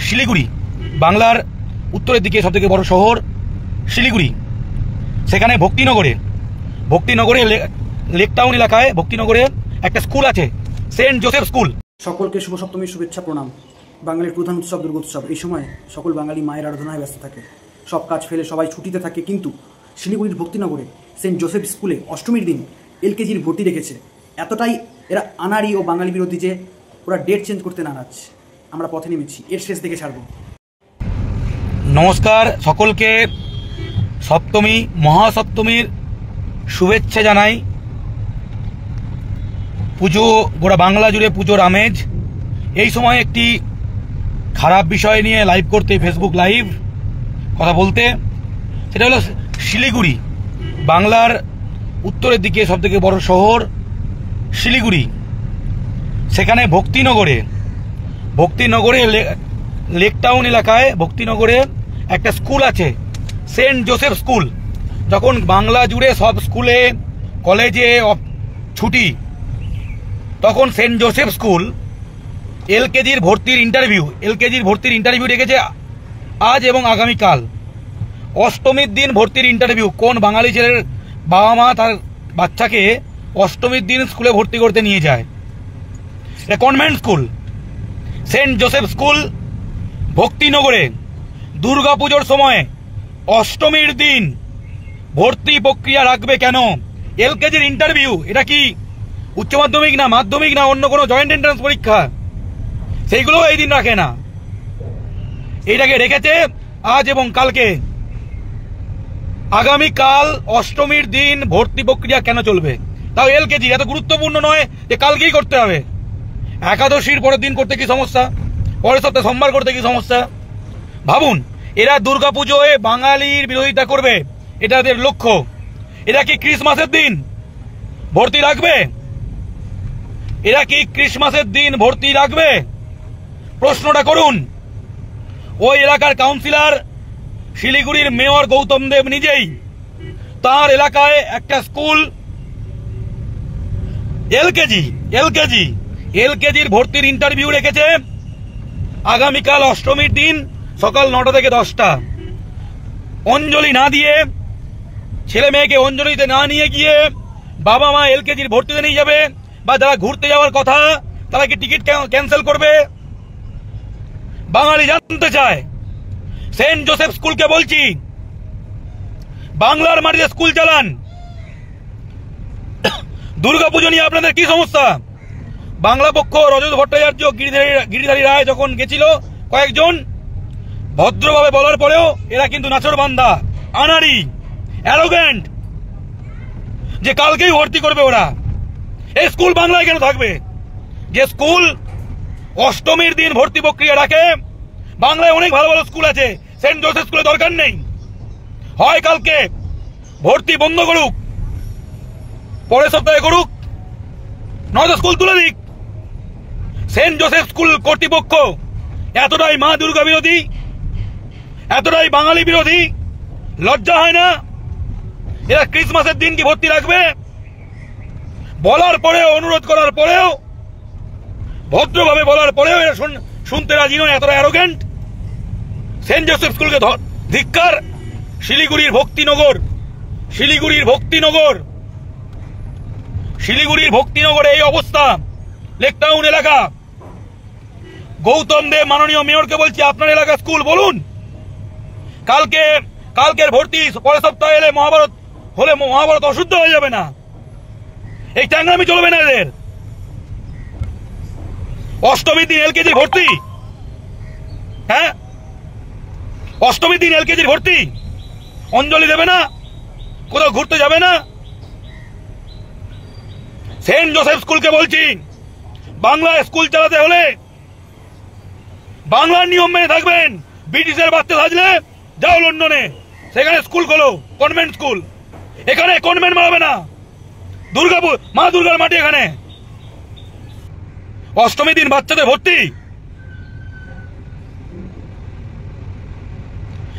শিলিগুড়ি, বাংলার উত্তরের দিকে সবথেকে বড় শহর শিলিগুড়ি। সেখানে ভক্তিনগরে লেকটাউন এলাকায় ভক্তিনগরে একটা স্কুল আছে, সেন্ট জোসেফ স্কুল। সকলকে শুভ সপ্তমীর শুভেচ্ছা, প্রণাম। বাঙালির প্রধান উৎসব দুর্গোৎসব। এই সময় সকল বাঙালি মায়ের আরাধনায় ব্যস্ত থাকে, সব কাজ ফেলে সবাই ছুটিতে থাকে। কিন্তু শিলিগুড়ির ভক্তিনগরে সেন্ট জোসেফ স্কুলে অষ্টমীর দিন এলকেজির ভর্তি রেখেছে। এতটাই এরা আনাড়ি ও বাঙালি বিরোধী যে ওরা ডেট চেঞ্জ করতে নারাজ। আমরা পথে নেমেছি, এর শেষ দেখে ছাড়ব। নমস্কার সকলকে, সপ্তমী মহাসপ্তমীর শুভেচ্ছা জানাই। পুজো গোটা বাংলা জুড়ে পুজোর আমেজ। এই সময় একটি খারাপ বিষয় নিয়ে লাইভ করতে, ফেসবুক লাইভ কথা বলতে, সেটা হলো শিলিগুড়ি, বাংলার উত্তরের দিকে সবথেকে বড় শহর শিলিগুড়ি। সেখানে ভক্তিনগরে লেকটাউন এলাকায় ভক্তিনগরে একটা স্কুল আছে, সেন্ট জোসেফ স্কুল। যখন বাংলা জুড়ে সব স্কুলে কলেজে ছুটি, তখন সেন্ট জোসেফ স্কুল এলকেজির ভর্তির ইন্টারভিউ রেখেছে আজ এবং আগামীকাল। অষ্টমীর দিন ভর্তির ইন্টারভিউ। কোন বাঙালি ছেলের বাবা মা তার বাচ্চাকে অষ্টমীর দিন স্কুলে ভর্তি করতে নিয়ে যায়? এটা convent school, Saint Joseph school ভক্তিনগরে। দুর্গাপুজোর সময় অষ্টমীর দিন ভর্তি প্রক্রিয়া রাখবে কেন? এলকেজির ইন্টারভিউ, এটা কি উচ্চ মাধ্যমিক না মাধ্যমিক না অন্য কোনো জয়েন্ট এন্ট্রান্স পরীক্ষা? সেইগুলো এই দিন রাখে না, এইটাকে রেখেছে আজ এবং কালকে। আগামীকাল অষ্টমীর দিন ভর্তি প্রক্রিয়া কেন চলবে? তাও এলকেজি। এত গুরুত্বপূর্ণ নয় যে কালকেই করতে হবে। একাদশীর পরের দিন করতে কি সমস্যা? পরের সপ্তাহে সোমবার করতে কি সমস্যা? ভাবুন, এরা দুর্গাপুজোয় বাঙালির বিরোধিতা করবে, এটা এদের লক্ষ্য। এরা কি ক্রিসমাসের দিন ভর্তি রাখবে? প্রশ্নটা করুন। ওই এলাকার কাউন্সিলর, শিলিগুড়ির মেয়র গৌতম দেব নিজেই তার এলাকায় একটা স্কুল এলকেজির ভর্তির ইন্টারভিউ রেখেছে আগামীকাল অষ্টমীর দিন সকাল 9টা থেকে 10টা। অঞ্জলি না দিয়ে, ছেলে মেয়েকে অঞ্জলিতে না নিয়ে গিয়ে বাবা মা এলকেজির ভর্তিতে নিয়ে যাবে, বা যারা ঘুরতে যাওয়ার কথা তারা কি টিকিট ক্যান্সেল করবে? বাঙালি জানতে চায়। সেন্ট জোসেফ স্কুলকে বলছি, বাংলার মাটিতে স্কুল চালান। দুর্গাপুজো নিয়ে আপনাদের কি সমস্যা? বাংলা পক্ষ রজত ভট্টাচার্য, গিরিধারী রায় যখন গেছিল, কয়েকজন ভদ্রভাবে বলার পরেও এরা কিন্তু নাচরবান্দা, আনাড়ি, অ্যারোগ্যান্ট, যে কালকেই ভর্তি করবে ওরা। এই স্কুল বাংলায় কেন থাকবে? যে স্কুল অষ্টমীর দিন ভর্তি প্রক্রিয়া রাখে, বাংলায় অনেক ভালো ভালো স্কুল আছে, সেন্ট জোসেফ স্কুলে দরকার নেই। হয় কালকে ভর্তি বন্ধ করুক, পরের সপ্তাহে করুক, নয়তো স্কুল তুলে দিক। সেন্ট জোসেফ স্কুল কর্তৃপক্ষ এতটাই মা দুর্গা বিরোধী, এতটাই বাঙালি বিরোধী, লজ্জা হয় না? এরা ক্রিসমাসের দিন কি ভর্তি রাখবে? বলার পরেও, অনুরোধ করার পরেও, ভদ্রভাবে বলার পরেও এরা শুনতে রাজি নয়, এতটা অ্যারোগ্যান্ট। সেন্ট জোসেফ স্কুলকে ধিক্কার। শিলিগুড়ির ভক্তিনগরে এই অবস্থা, লেকটাউন এলাকা। গৌতম দেব মাননীয় মেয়রকে বলছি, আপনার এলাকা স্কুল বলুন। কালকের ভর্তি পরের সপ্তাহে এলে মহাভারত অশুদ্ধ হয়ে যাবে না? এই ট্যাংরামি চলবে না এদের। অষ্টমীর দিন এলকেজির ভর্তি, হ্যাঁ, অষ্টমীর দিন এলকেজির ভর্তি। অঞ্জলি দেবে না? কোথাও ঘুরতে যাবে না? সেন্ট জোসেফ স্কুলকে বলছি, বাংলায় স্কুল চালাতে হলে বাংলার নিয়ম মেনে থাকবেন। ব্রিটিশের বাচ্চা সাজলে যাও লন্ডনে, সেখানে স্কুল খোলো, কনভেন্ট স্কুল। এখানে কনভেন্ট মারাবে না। মা দুর্গার মাটি এখানে। অষ্টমী দিন বাচ্চাদের ভর্তি,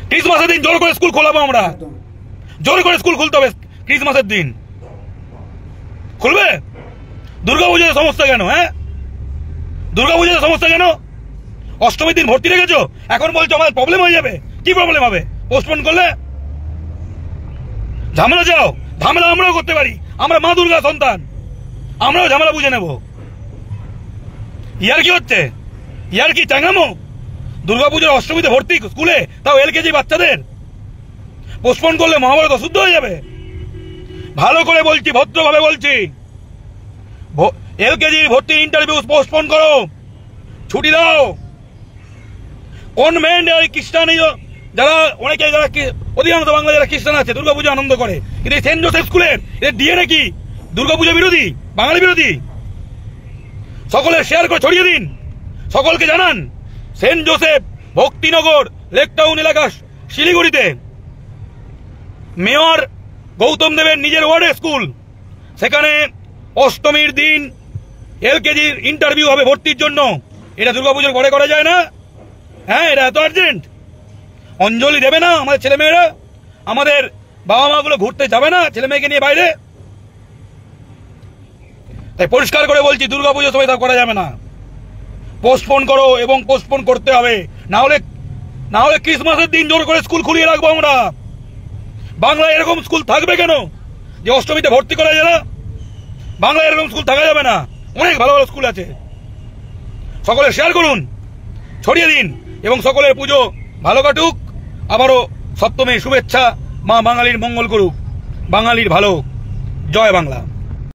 ক্রিসমাসের দিন জোর করে স্কুল খোলাবো আমরা। জোর করে স্কুল খুলতে হবে ক্রিসমাসের দিন। খুলবে? দুর্গাপুজোর সমস্যা কেন? হ্যাঁ, দুর্গাপুজোর সমস্যা কেন? অষ্টমীর দিন ভর্তি রেখেছো, এখন বলছো আমাদের প্রবলেম হয়ে যাবে। কি প্রবলেম হবে পোস্টপোন করলে? ঝামেলা যাও, ঝামেলা আমরাও করতে পারি, আমরা মা দুর্গা সন্তান, আমরাও ঝামেলা বুঝে নেব। ইয়ার কি হচ্ছে? ইয়ার কি চাঙ্গামো? দুর্গাপুজোর অষ্টমীতে ভর্তি স্কুলে, তাও এলকেজি বাচ্চাদের পোস্টপোন করলে মহাভারত অশুদ্ধ হয়ে যাবে। ভালো করে বলছি, ভদ্রভাবে বলছি, এলকেজির ভর্তি ইন্টারভিউ পোস্টপোন করো, ছুটি দাও। কনভেন্ট আর খ্রিস্টান, যারা অনেকে, যারা অধিকাংশ বাংলা যারা খ্রিস্টান আছে দুর্গাপুজো আনন্দ করে, কিন্তু সেন্ট জোসেফ স্কুলের ডিএনএ কি দুর্গাপুজো বিরোধী, বাঙালি বিরোধী? সকলে শেয়ার করে ছড়িয়ে দিন, সকলকে জানান সেন্ট জোসেফ ভক্তিনগর লেকটাউন এলাকা শিলিগুড়িতে মেয়র গৌতম দেবের নিজের ওয়ার্ডের স্কুল, সেখানে অষ্টমীর দিন এলকেজির ইন্টারভিউ হবে ভর্তির জন্য। এটা দুর্গাপুজোর পরে করা যায় না? হ্যাঁ, এটা এত আর্জেন্ট? অঞ্জলি দেবে না আমাদের ছেলেমেয়েরা? আমাদের বাবা মা গুলো ঘুরতে যাবে না ছেলে মেয়েকে নিয়ে বাইরে? তাই পরিষ্কার করে বলছি, দুর্গাপুজোর সময় তা করা যাবে না। পোস্টপোন করো, এবং পোস্টপোন করতে হবে, না হলে ক্রিসমাসের দিন জোর করে স্কুল খুলিয়ে রাখবো আমরা। বাংলায় এরকম স্কুল থাকবে কেন যে অষ্টমীতে ভর্তি করা যায় না? বাংলায় এরকম স্কুল থাকা যাবে না, অনেক ভালো ভালো স্কুল আছে। সকলে শেয়ার করুন, ছড়িয়ে দিন, এবং সকলের পুজো ভালো কাটুক। আবারও সপ্তমীর শুভেচ্ছা, মা বাঙালির মঙ্গল করুক, বাঙালির ভালো। জয় বাংলা।